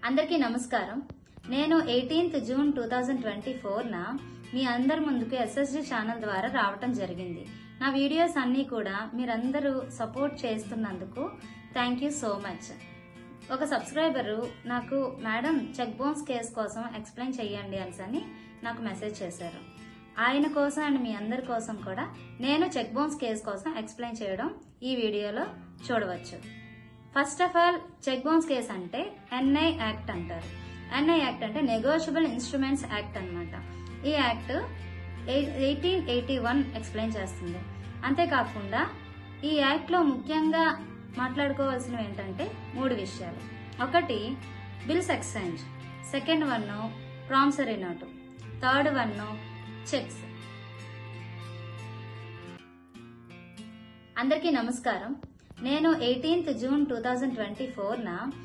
అందరికీ నమస్కారం. నేను 18th జూన్ 2024న మీ అందరి ముందుకు ఎస్ఎస్జి ఛానల్ ద్వారా రావటం జరిగింది. నా వీడియోస్ అన్నీ కూడా మీరందరూ సపోర్ట్ చేస్తున్నందుకు థ్యాంక్ యూ సో మచ్. ఒక సబ్స్క్రైబరు నాకు మేడం చెక్ బౌన్స్ కేసు కోసం ఎక్స్ప్లెయిన్ చెయ్యండి అని నాకు మెసేజ్ చేశారు. ఆయన కోసం అండ్ మీ అందరి కోసం కూడా నేను చెక్ బౌన్స్ కేసు కోసం ఎక్స్ప్లెయిన్ చేయడం ఈ వీడియోలో చూడవచ్చు. First of all check bounce case అంటే ఎన్ఐ యాక్ట్ అంటారు. ఎన్ఐ యాక్ట్ అంటే నెగోషియబుల్ ఇన్స్ట్రుమెంట్స్ యాక్ట్ అన్నమాట. ఈ యాక్ట్ 1881 ఎక్స్ప్లెయిన్ చేస్తుంది. అంతేకాకుండా ఈ యాక్ట్ లో ముఖ్యంగా మాట్లాడుకోవాల్సినవి ఏంటంటే 3 విషయాలు. ఒకటి bills exchange, second one promissory note, third one checks. అందరికీ నమస్కారం. నేను 18th జూన్ 2024న